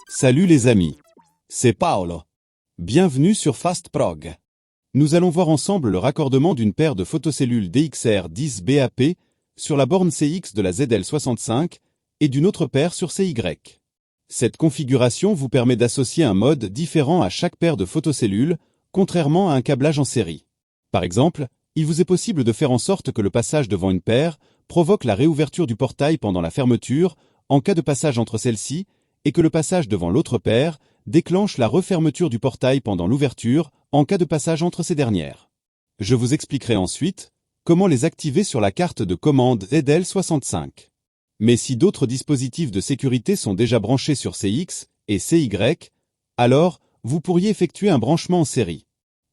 Salut les amis, c'est Paolo. Bienvenue sur FastProg. Nous allons voir ensemble le raccordement d'une paire de photocellules DXR10 BAP sur la borne CX de la ZL65 et d'une autre paire sur CY. Cette configuration vous permet d'associer un mode différent à chaque paire de photocellules, contrairement à un câblage en série. Par exemple, il vous est possible de faire en sorte que le passage devant une paire provoque la réouverture du portail pendant la fermeture en cas de passage entre celles-ci, et que le passage devant l'autre paire déclenche la refermeture du portail pendant l'ouverture en cas de passage entre ces dernières. Je vous expliquerai ensuite comment les activer sur la carte de commande ZL65. Mais si d'autres dispositifs de sécurité sont déjà branchés sur CX et CY, alors vous pourriez effectuer un branchement en série.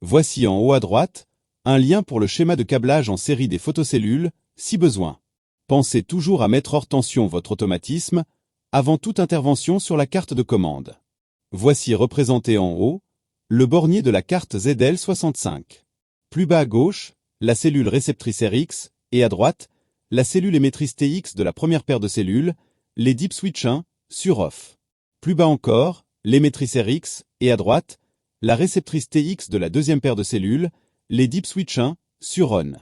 Voici en haut à droite un lien pour le schéma de câblage en série des photocellules, si besoin. Pensez toujours à mettre hors tension votre automatisme avant toute intervention sur la carte de commande. Voici représenté en haut le bornier de la carte ZL65. Plus bas à gauche, la cellule réceptrice RX, et à droite, la cellule émettrice TX de la première paire de cellules, les deep switch 1, sur off. Plus bas encore, l'émettrice RX, et à droite, la réceptrice TX de la deuxième paire de cellules, les deep switch 1, sur on.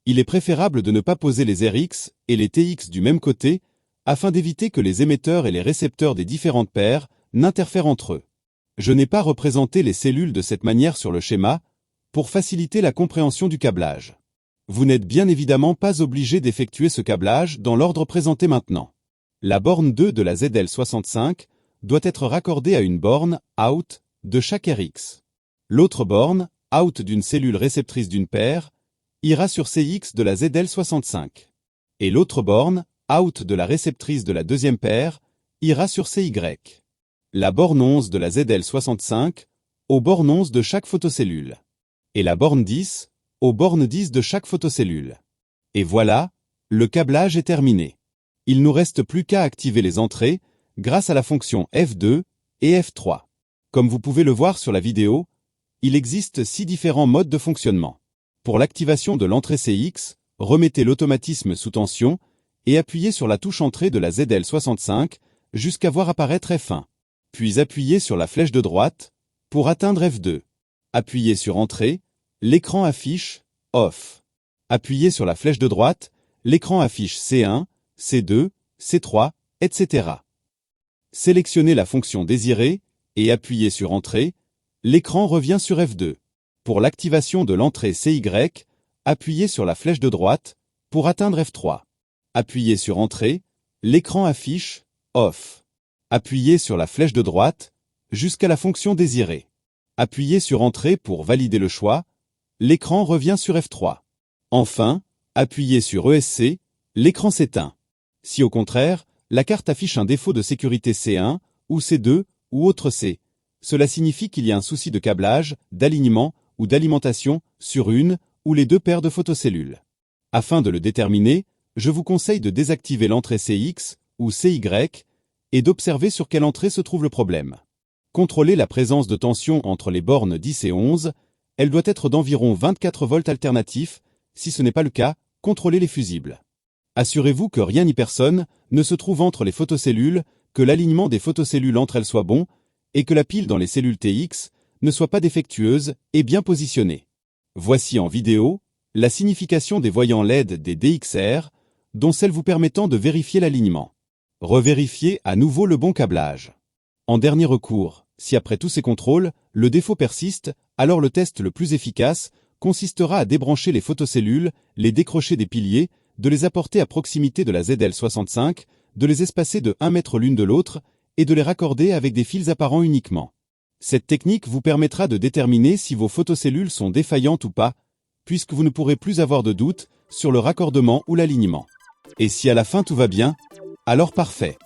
Il est préférable de ne pas poser les RX et les TX du même côté, afin d'éviter que les émetteurs et les récepteurs des différentes paires n'interfèrent entre eux. Je n'ai pas représenté les cellules de cette manière sur le schéma, pour faciliter la compréhension du câblage. Vous n'êtes bien évidemment pas obligé d'effectuer ce câblage dans l'ordre présenté maintenant. La borne 2 de la ZL65 doit être raccordée à une borne out de chaque RX. L'autre borne, out d'une cellule réceptrice d'une paire, ira sur CX de la ZL65. Et l'autre borne, out de la réceptrice de la deuxième paire, ira sur CY. La borne 11 de la ZL65 aux bornes 11 de chaque photocellule. Et la borne 10 aux bornes 10 de chaque photocellule. Et voilà, le câblage est terminé. Il nous reste plus qu'à activer les entrées grâce à la fonction F2 et F3. Comme vous pouvez le voir sur la vidéo, il existe 6 différents modes de fonctionnement. Pour l'activation de l'entrée CX, remettez l'automatisme sous tension et appuyez sur la touche entrée de la ZL65 jusqu'à voir apparaître F1. Puis appuyez sur la flèche de droite pour atteindre F2. Appuyez sur Entrée, l'écran affiche Off. Appuyez sur la flèche de droite, l'écran affiche C1, C2, C3, etc. Sélectionnez la fonction désirée et appuyez sur Entrée, l'écran revient sur F2. Pour l'activation de l'entrée CY, appuyez sur la flèche de droite pour atteindre F3. Appuyez sur Entrée, l'écran affiche Off. Appuyez sur la flèche de droite jusqu'à la fonction désirée. Appuyez sur Entrée pour valider le choix, l'écran revient sur F3. Enfin, appuyez sur ESC, l'écran s'éteint. Si au contraire, la carte affiche un défaut de sécurité C1 ou C2 ou autre C, cela signifie qu'il y a un souci de câblage, d'alignement ou d'alimentation sur une ou les deux paires de photocellules. Afin de le déterminer, je vous conseille de désactiver l'entrée CX ou CY et d'observer sur quelle entrée se trouve le problème. Contrôlez la présence de tension entre les bornes 10 et 11, elle doit être d'environ 24 volts alternatifs, si ce n'est pas le cas, contrôlez les fusibles. Assurez-vous que rien ni personne ne se trouve entre les photocellules, que l'alignement des photocellules entre elles soit bon, et que la pile dans les cellules TX ne soit pas défectueuse et bien positionnée. Voici en vidéo la signification des voyants LED des DXR, dont celle vous permettant de vérifier l'alignement. Revérifiez à nouveau le bon câblage. En dernier recours, si après tous ces contrôles, le défaut persiste, alors le test le plus efficace consistera à débrancher les photocellules, les décrocher des piliers, de les apporter à proximité de la ZL65, de les espacer de 1 mètre l'une de l'autre, et de les raccorder avec des fils apparents uniquement. Cette technique vous permettra de déterminer si vos photocellules sont défaillantes ou pas, puisque vous ne pourrez plus avoir de doute sur le raccordement ou l'alignement. Et si à la fin tout va bien, alors parfait.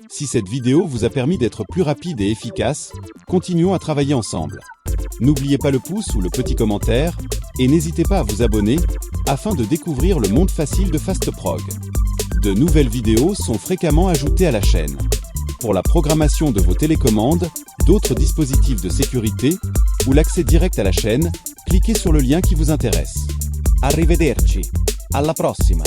Si cette vidéo vous a permis d'être plus rapide et efficace, continuons à travailler ensemble. N'oubliez pas le pouce ou le petit commentaire, et n'hésitez pas à vous abonner, afin de découvrir le monde facile de FastProg. De nouvelles vidéos sont fréquemment ajoutées à la chaîne. Pour la programmation de vos télécommandes, d'autres dispositifs de sécurité, ou l'accès direct à la chaîne, cliquez sur le lien qui vous intéresse. Arrivederci. Alla prossima.